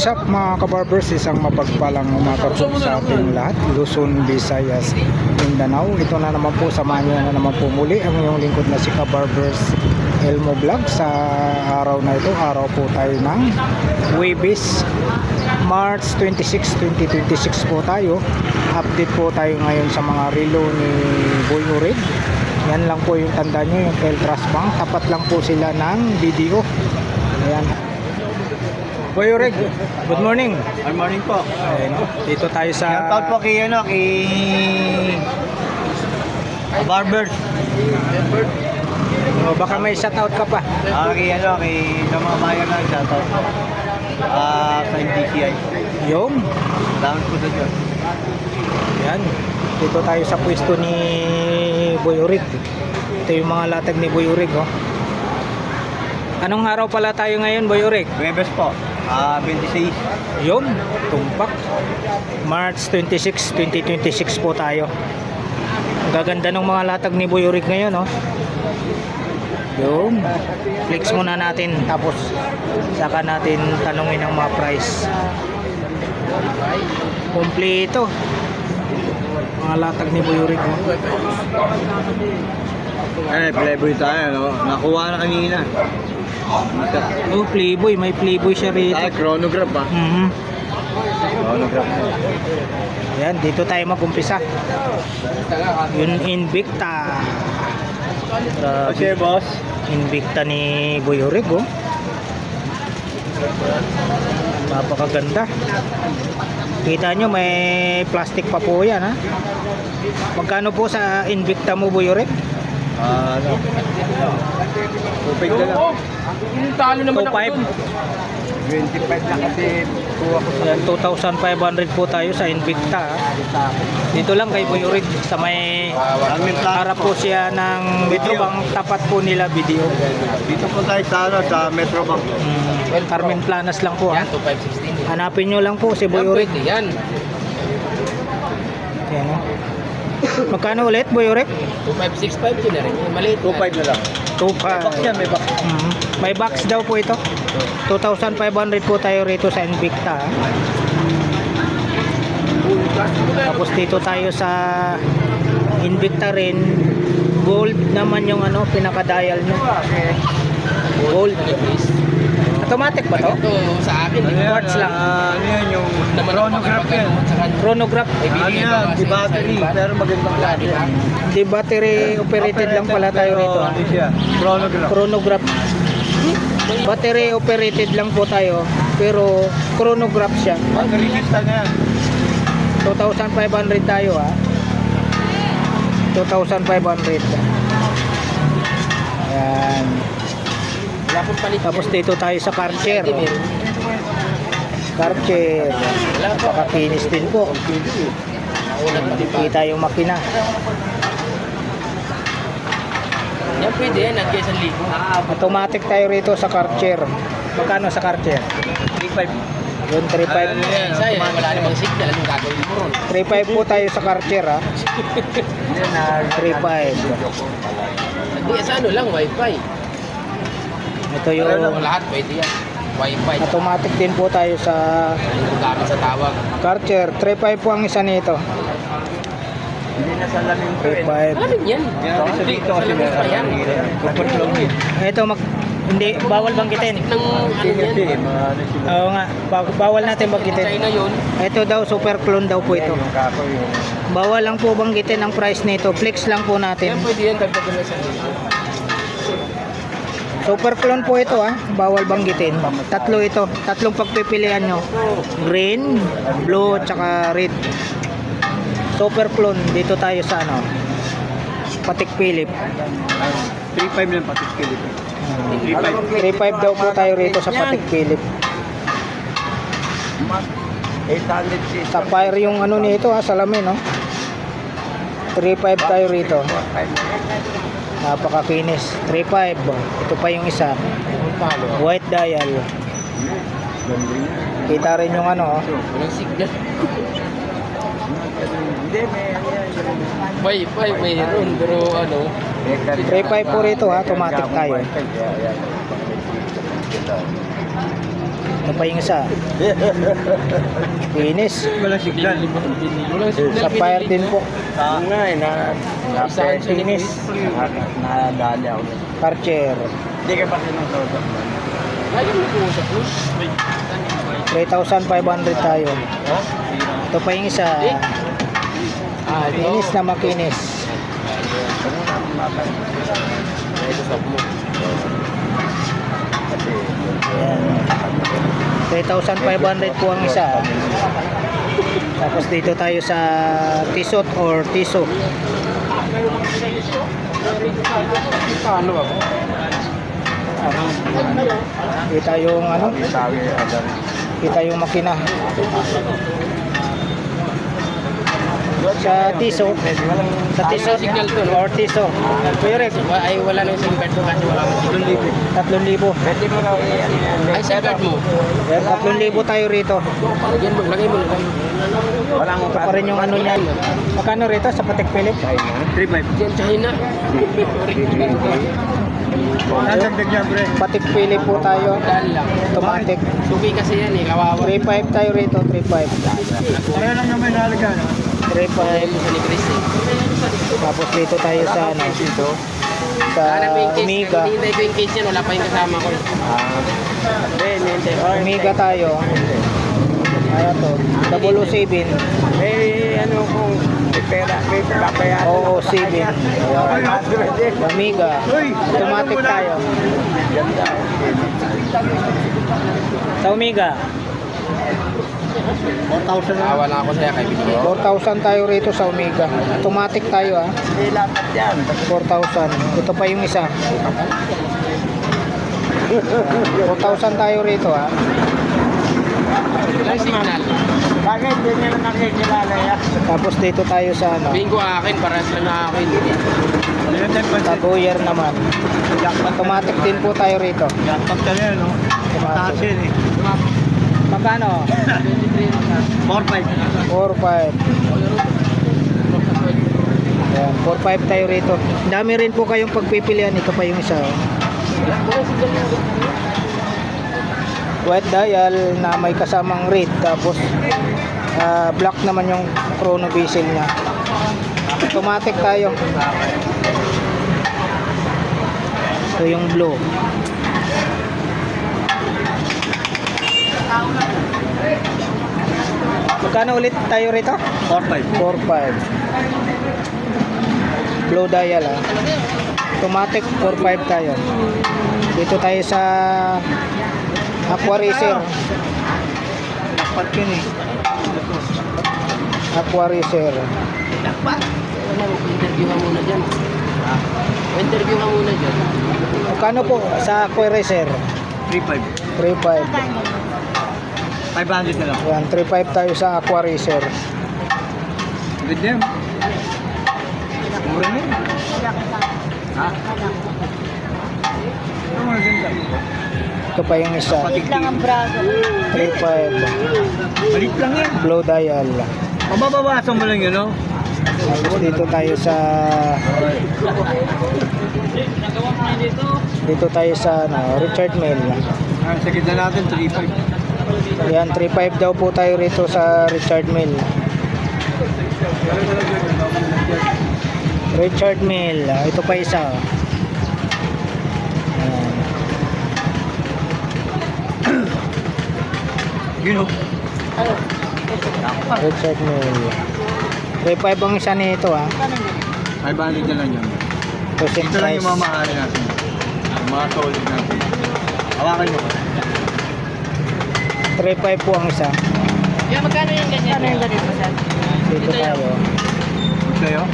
What's up mga kabarbers, isang mapagpalang umaga po sa ating lahat, Luzon, Visayas, Mindanao. Ito na naman po, samahan niyo na naman po muli ang iyong lingkod na si Kabarbers Elmo Vlog. Sa araw na ito, araw po tayo ng Huwebes, March 26, 2026 po tayo. Update po tayo ngayon sa mga relo ni Boy Urig. Yan lang po yung tanda nyo, yung Peltras Bank. Tapat lang po sila ng video. Ayan. Boy Urig, good morning. Good morning po. Ayan, dito tayo sa... Shoutout po kay Barbers. Baka may shoutout ka pa. Kay sa mga bayan na shoutout. Sa MDCI. Yung, Salamat po sa Diyos. ayan, dito tayo sa pwesto ni Boy Urig. Ito yung mga latag ni Boy Urig, oh. Anong araw pala tayo ngayon, Boy Urig? Huwebes po. 26. Yun, tumpak. March 26, 2026 po tayo. Ang gaganda ng mga latag ni Boy Urig ngayon, oh. Yun, flex muna natin, tapos saka natin tanungin ang mga price. Kompleto mga latag ni Boy Urig, oh. Playboy tayo, no? Nakuha na kanina. Oh, Playboy, may Playboy siya rito. Chronograph ba? Chronograph. Yan, dito tayo mag-umpisa. Yun, Invicta. Okay, boss. Invicta ni Boy Urig, oh. Napakaganda. Kita nyo, may plastic pa po yan, ha. Magkano po sa Invicta mo, Boy Urig? Upig na lang. Talo naman ako 2.5. dun. 25 na kasi kuha ko sa... Yan, 2,500 po tayo sa Invicta, ha. Dito lang kay Boy Urig, sa may harap po siya ng Metrobank, tapat po nila video. Dito po tayo sa Metrobank. Carmen Planas lang po, ha. Yan, 2,516. Hanapin nyo lang po si Boy Yan, Urig. pwede yan. Yan, oh. Magkano ulit, Boy Urig? 2,565 yun na rin. Maliit. 2.5 na lang. 2 May box yan, may box. May box daw po ito. 2,500 po tayo rito sa Invicta, ha. Tapos dito tayo sa Invicta rin. Gold naman yung ano, pinaka-dial nyo. Gold. Automatic ba to? Ito sa akin. Quartz lang. Ano yan, yung Naman chronograph yan. Chronograph. Ano yan, di battery, pero magandang klase. Di battery operated lang pala tayo rito, ha. Ano siya? Chronograph. Chronograph. Battery operated lang po tayo, pero chronograph siya. Magkaligista na yan. 2,500 tayo, ha. 2,500. Ayan. Wala pong palit. Tapos dito tayo sa Karcher. Karcher. Napakakinis din po. Kita yung makina. Yan pwede yan. At kaya 1,000. Automatic tayo rito sa Karcher. Magkano sa Karcher? 3.5. Yun, 3.5. Isa yan. Wala namang signal. Anong gagawin mo ron? 3.5 po tayo sa Karcher, ha. 3.5. Hindi, sa ano lang, wifi. Ito yung Lahat pwede yan. Wifi. automatic din po tayo sa Anong gamit sa tawag? Karcher. 3.5 po ang isa nito. Hindi na sa laming ko eh. 3.5. Ano yan? Yan, dito kasi Sa lamig pa yan. Super clown eh. Ito hindi bawal banggitin. Ng ano yan? Oo nga, bawal natin banggitin. China yun. Ito daw super clone daw po ito. Yung kako yung... Bawal lang po banggitin ang price nito. Flex lang po natin. Yan pwede yan. Dagdagan na sa Super clone po ito, ha. Bawal banggitin. Tatlo ito. Tatlong pagpipilian nyo. Green, blue, tsaka red. Super clone. Dito tayo sa ano, Patek Philip. 3.5 lang pati kilit. 3.5 daw po tayo rito sa Patek Philip. 800 Sapphire yung ano nito, ha, salamin, no. 3.5 tayo rito. Napakakinis. 3.5. Ito pa yung isa. White dial. Kita rin yung ano, oh. Walang signal. Hindi, may Wifi mayroon. Pero ano, 3.5 po rito, ha. Automatic tayo. Ito pa yung isa. Finish. Wala signal. Sa fire din po. Nga eh, Finish. nadali ako. Karcher. Hindi ka pa sinusodo. Lagi mo po sa push. 3,500 tayo. Ito pa yung isa. Finish na makinis. Ito sa mo. Ayan. 3,500 po ang isa. Tapos dito tayo sa tisot or tiso. Paano ba? Kita yung ano? Kita yung makina. Sa tiso. Sa tiso Signal to, no? or tiso. Kuya Rex, Ay, wala nang SIM card ko kasi wala akong signal. 3,000. Pwede mo na Ay, SIM card mo. 3,000 tayo rito. Lagyan mo, lagay mo. Wala akong Ito pa rin yung ano niyan. Magkano rito sa Patek Philippe? 3.5. Diyan, China. Nadagdag niya, pre. Patek Philippe po tayo. Dahil lang. Automatic. Suki kasi yan eh, kawawa. 3,500 tayo rito. 3,500. Kaya lang naman nalaga, no? 3,500. Sa ni Chris eh. Tapos dito tayo sa ano, Dito. sa Hanap ko yung case, Omega. hinihintay ko yung case yan, wala pa yung kasama ko. Omega tayo. Ano to? 007. May ano kung may pera, may papayaran. Oo, 7. Omega. Automatic tayo. Sa Omega. 4,000 na. Wala ako sa'yo kay Bigyan. 4,000 tayo rito sa Omega. Automatic tayo ah. Hindi lapat yan. 4,000. Ito pa yung isa. 4,000 tayo rito ah. Walang signal. Bakit? Hindi nila nakikilala yan. Tapos dito tayo sa ano. Sabihin ko akin, para sila na akin. Sa Goyer naman. Automatic din po tayo rito. Jackpot ka na, no? Mataas yun eh. Magkano? 4.5. 4,500. Ayan, 4,500 tayo rito. Dami rin po kayong pagpipilian. Ito pa yung isa. Oh. White dial na may kasamang red. Tapos black naman yung chrono bezel niya. Automatic tayo. Ito yung blue. Magkano ulit tayo rito? 4.5. 4,500. Blue dial ah. Automatic 4,500 tayo. Dito tayo sa Aqua Racer. Jackpot yun eh. Aqua Racer. Interview ka muna dyan. Interview ka muna dyan. Magkano po sa Aqua Racer? 3.5. 3,500. 500 na lang. Yan, 3,500 tayo sa Aqua Racer. Good name. Mura na yun. Ha? Ang maganda. Ito pa yung isa. Patik lang ang 3,500. Malit lang yan. Blue dial. Mababawasan mo lang yun, no? Tapos dito tayo sa Richard Mille. Sa gitna natin, 3.5. Yan, 3,500 daw po tayo rito sa Richard Mille. Richard Mille. Ito pa isa. Ayan. You know. Richard Mille. 3,500 ang isa nito ah. 500 na lang yun. Ito same Ito lang price. yung mamahali natin. Yung mga solid natin. Hawakan mo. 3,500 po ang isa. Yeah, magkano yung ganyan? Magkano yung ganito, sir? Dito tayo. Gusto yun?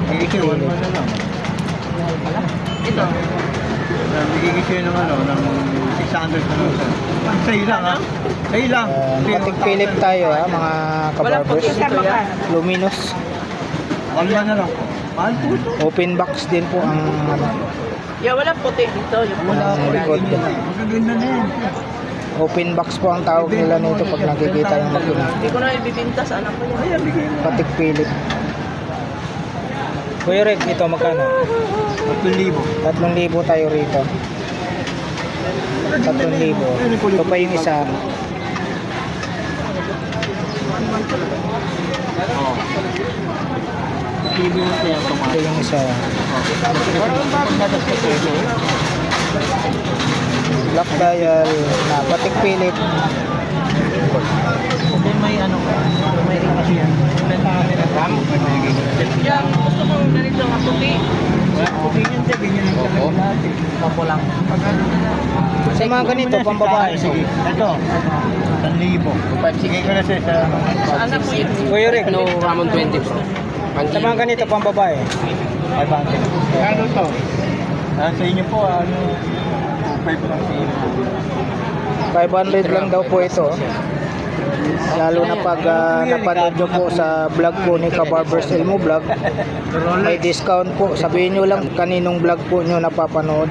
Nagiging 1 na lang. Ito. Nagiging siya ng ano, ng 600 na lang. Sa'yo lang ha? Sa'yo lang. Patek Philippe tayo ha, mga kabarbers. Luminous. Kalma na lang. Mahal po ito. Open box din po ang ano, Yeah, walang puti dito. Yung ang likod. Magaganda na yan. Open box po ang tawag nila nito pag nakikita yung makina. Hindi ko na ibibinta sa anak ko yan. Ayan, bigay mo. Patek Philippe. Kuya Reg, ito magkano? 3,000. 3,000 tayo rito. 3,000. Ito pa yung isa. Oo. TV mo kaya Ito automatic. yung isa. Black dial na Patek Philippe. Okay, may ano ka? May ring yan. Ram? Yan, gusto mo ganito nga puti. Puti yan, te. Ganyan lang talaga lahat eh. Opo lang. Sa mga ganito, pambabae. Sige. Ito. 1,000. Sige ko na sa Saan na po yun? Kuya Rick, No, Ramon 20 po. sa mga ganito, pambabae. 500. Ano to? Sa inyo po, ano? 5 lang sa inyo. 500 lang daw po ito. Lalo na pag napanood nyo po sa vlog po ni Kabarbers Elmo Vlog, may discount po. Sabihin nyo lang kaninong vlog po nyo napapanood.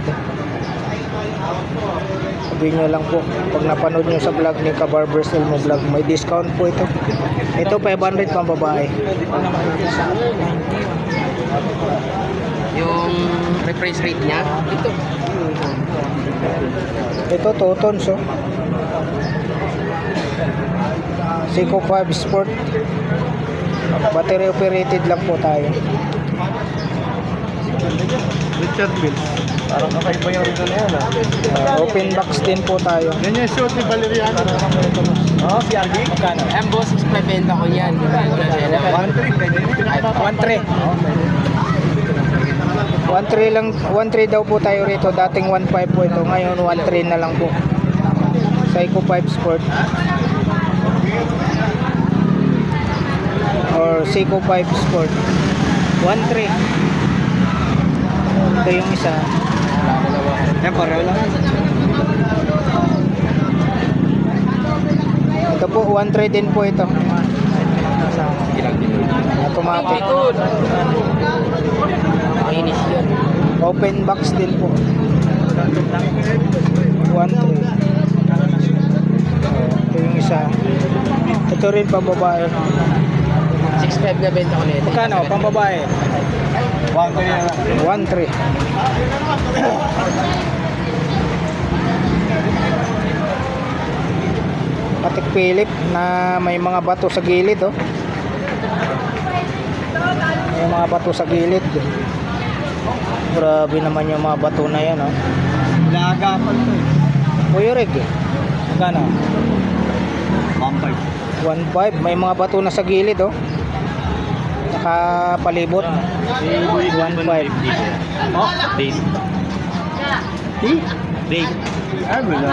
Sabihin nyo lang po, pag napanood nyo sa vlog ni Kabarbers Elmo Vlog, may discount po ito. Ito 500 pang babae. Yung refresh rate niya, ito. Ito 2 tons oh. Seiko 5 Sport. Battery operated lang po tayo. Richard Bill. Parang kakaiba yung rin na yan Open box din po tayo. Yan yung suit ni Valeriano. Oo, si Aldi. Magkano? Ayan boss, explain benta ko yan. 1.3 lang, 1.3 daw po tayo rito. Dating 1.5 po ito. Ngayon 1.3 na lang po. Seiko 5 Sport or Seiko 5 Sport 1.3. Ito yung isa. Yan, pareho lang. Ito po 1.3 din po ito. Automatic. Makinis yun. Open box din po. 1.3. Ito yung isa. Ito rin pambabae. 6.5 na benta ko nito. Magkano? Pambabae. 1.3. Patek Philippe na may mga bato sa gilid oh. May mga bato sa gilid. Grabe naman yung mga bato na yan oh. Naagapan to eh. Kuya Reg, magkano? 1.5. 1.5. May mga bato na sa gilid oh. Nakapalibot. 1.5. Oh? Date. Date? Date. Ah, wala.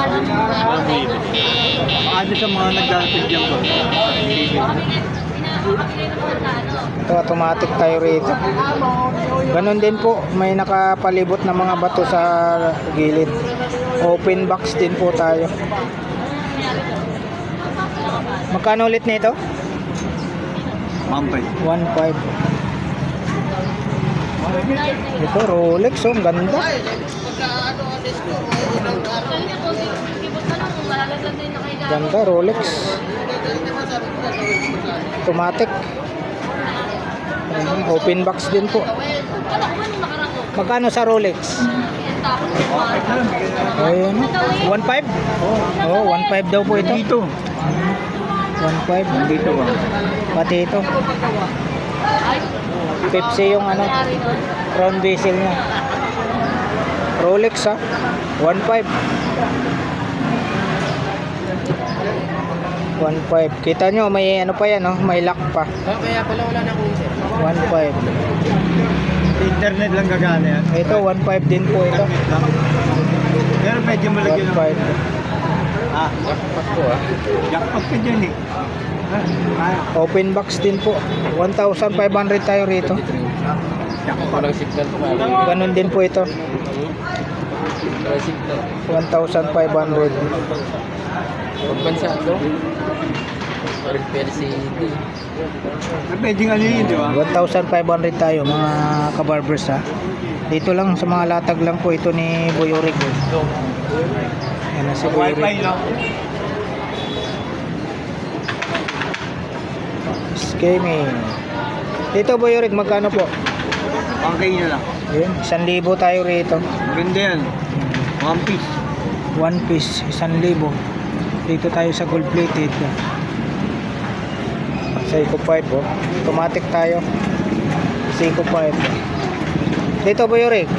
Ano sa mga nagdating dyan ko? Ito automatic tayo rito. Ganon din po, may nakapalibot na mga bato sa gilid. Open box din po tayo. Magkano ulit nito? 1.5. 1.5. Ito Rolex oh, ang ganda. Ganda Rolex. Automatic. Open box din po. Magkano sa Rolex? Ayun. 1.5? Oh, 1.5 daw po ito. Dito. 1.5. Dito ba? Pati ito. Pepsi yung ano, crown bezel niya. Rolex ha. 1.5. 1.5. Kita nyo, may ano pa yan, no? May lock pa. Oh, kaya pala wala na akong sir. 1.5. Internet lang gagana yan. Ito, 1.5 din po ito. Pero medyo malagyan ng... 1.5. Ah, Jackpot po ah. jackpot ka dyan eh. Open box din po. 1,500 tayo rito. Walang signal po kaya. Ganun din po ito. Walang signal. 1,500. Pagbansa ito. Repair CD. Pwede nga ano yun, di ba? 1,500 tayo mga kabarbers ha. Dito lang sa mga latag lang po ito ni Boy Orig. Yan na si Boy Wi-Fi Orig. lang. Scamming. Dito Boy Orig, magkano po? Pangkay nyo lang. Yun, 1,000 tayo rito. Maganda yan. One piece. One piece, 1,000. Dito tayo sa gold plated. Seiko 5 oh. Automatic tayo. Seiko 5. Dito ba yung rig?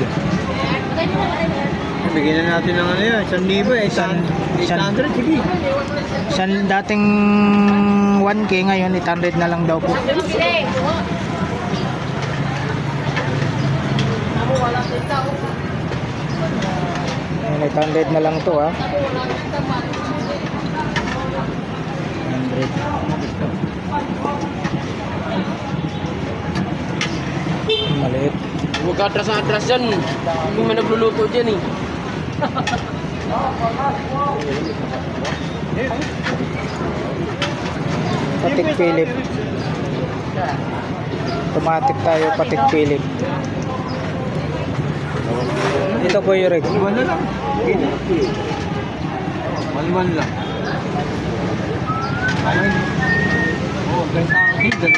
Bigyan na natin ng ano yan, 1,000 eh, 800, sige. Dating 1K ngayon 800 na lang daw po. Ayan, 800 na lang to ah. 100. Maliit. Huwag ka atras-atras dyan. Hindi mo nagluluto dyan eh. Patik Philip. Automatic tayo, Patik Philip. Dito po yung rig. 1 na lang. 1 lang. Ay. Oh, ganda ang hit. 1.5.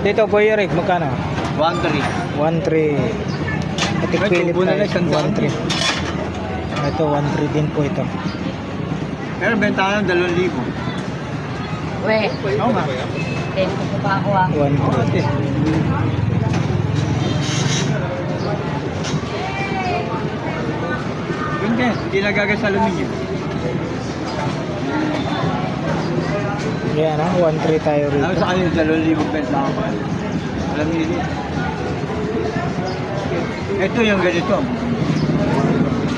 Dito po yung rig, magkano? 1.3. 1.3. Patik Ay, Philip tubo na tayo, lang, 1.3. Ito, 1.3 din po ito. Pero benta ng 2,000. We, Oo nga. ko pa ako ah. 1.3. Ganda, hindi nagagas sa aluminium. Yan ah, 1.3 tayo Ano rito. sa kanila 2,000 benta ako. Alam niyo din. Ito yung ganito.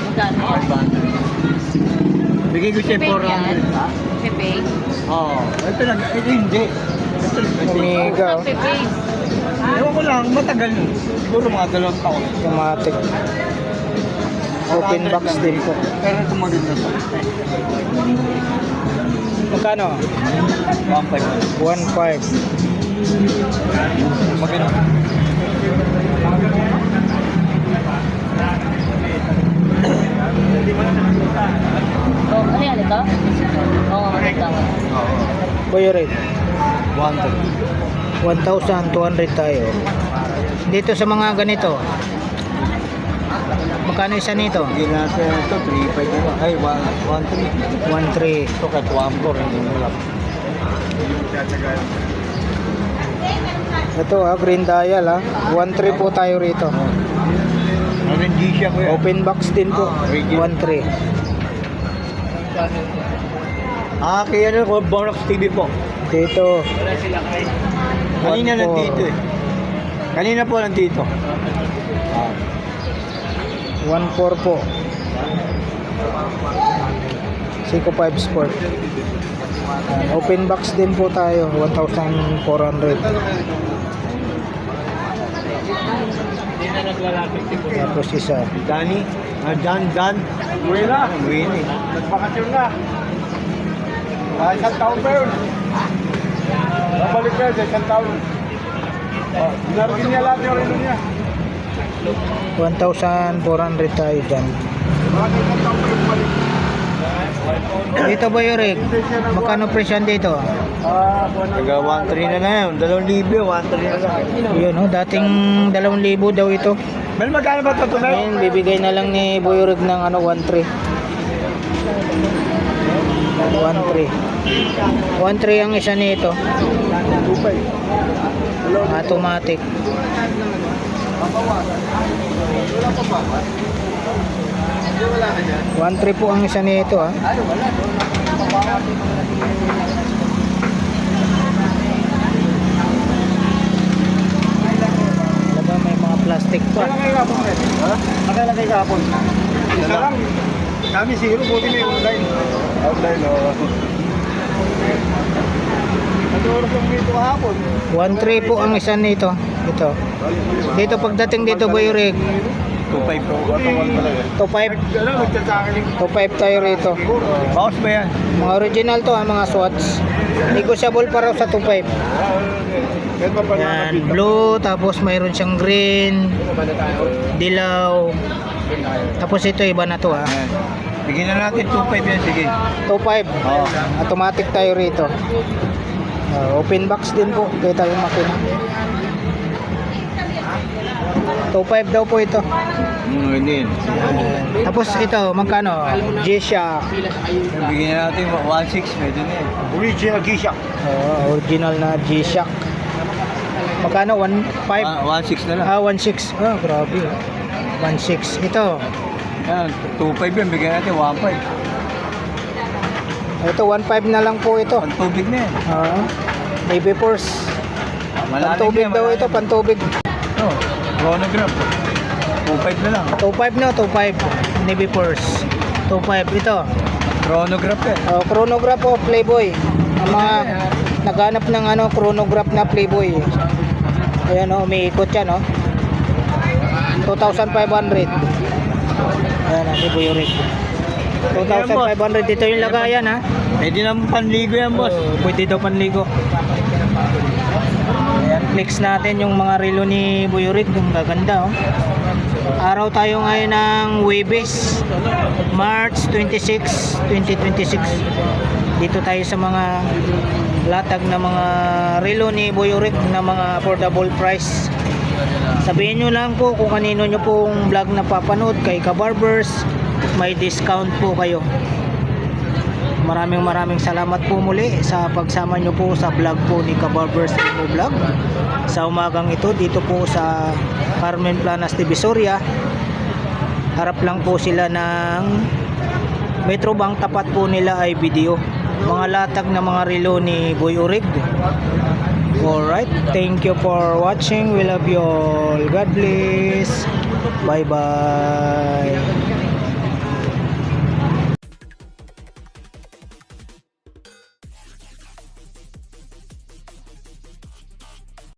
Magkano? 500. Bigay ko siya 400. Ha? Pepe. Oo. Ito lang. Ito hindi. Ito lang. Omega oh. Pepe. Ewan ko lang, matagal. Siguro mga 2 taon. Automatic. Open box din po. Pero ito maganda to. Magkano? 1.5. 1.5. Maganda. Oh, ano yan ito? Oo, maganda. Oo. Boy rate. 1.5. 1,200 tayo. Dito sa mga ganito. Magkano isa nito? Hindi natin ito, 3.5 na lang. Ay, 1.3. 1.3. Ito kahit 1.4, hindi mo lang. Ito ah, green dial ah. 1.3 po tayo rito. RNG siya ko yan. Open box din po. 1.3. Kaya na ko, Bonox TV po. Dito. Kanina 1.4. nandito eh. Kanina po nandito. 1.4 po. Seiko 5 Sport. Open box din po tayo. 1,400. Tapos isa. Danny, Dan. Uwi na. Uwi na eh. Nagbakasyon na. Isang taon pa yun. Babalik na yun, isang taon. Narugin niya lahat yung relo niya. 1,400 tayo dyan. Dito ba yung rig? Magkano presyon dito? Taga 1.3 na na yun. 2,000, 1.3 na lang. Yun oh, dating 2,000 daw ito. Mel, magkano ba ito tunay? Ngayon, bibigay na lang ni Boy Rig ng ano, 1.3. 1.3. 1.3 ang isa nito. Automatic. One trip po ang isa nito ah. Talaga may mga plastic pa. Nakalagay kahapon. Isa lang. Kami zero, buti may online. Online, oo. Ano oras ang dito kahapon? 1.3 po ang isa nito. Ito. Dito pagdating dito Boy Rig. 2.5 po. 2.5. Ano, nagsasakin. 2.5 tayo rito. Bawas ba yan? Mga original to mga Swatch. Negotiable pa raw sa 2.5. Yan, blue, tapos mayroon siyang green, dilaw. Tapos ito iba na to ha. Bigyan na natin 2.5 yan, sige. 2.5. Oo. Automatic tayo rito. Open box din po. Kita yung makina. 2.5 daw po ito. Hindi. Tapos ito, magkano? G-Shock. Bigyan natin 1.6, medyo na yan. Original G-Shock. Original na G-Shock. Magkano? 1.5? 1.6 na lang. 1.6. Grabe. 1.6. Ito. Yan, 2.5 yan, bigyan natin 1.5. Ito, 1.5 na lang po ito. Pantubig na yan. Navy Force. Pantubig daw ito, pantubig. Oh, chronograph. 2.5 na lang. 2.5 no, 2.5. Navy Force. 2.5 ito. Chronograph eh. Chronograph o Playboy. Ang mga naghanap ng chronograph na Playboy. Ayan umiikot yan 2,500. Ayan si Buyorik. 2,500 ito yung lagayan Pwede naman panligo yan, boss. Pwede daw panligo. Ayan, flex natin yung mga relo ni Buyorik. Yung gaganda Araw tayo ngayon ng Webes, March 26, 2026. Dito tayo sa mga latag na mga relo ni Buyorik na mga affordable price. Sabihin nyo lang po kung kanino nyo pong vlog na papanood kay Kabarbers, may discount po kayo. Maraming salamat po muli sa pagsama nyo po sa vlog po ni Kabarbers Emo Vlog. Sa umagang ito dito po sa Carmen Planas Divisoria. Harap lang po sila ng Metrobank, tapat po nila ay video. Mga latag na mga relo ni Boy Urig. Alright, thank you for watching. We love you all. God bless. Bye bye.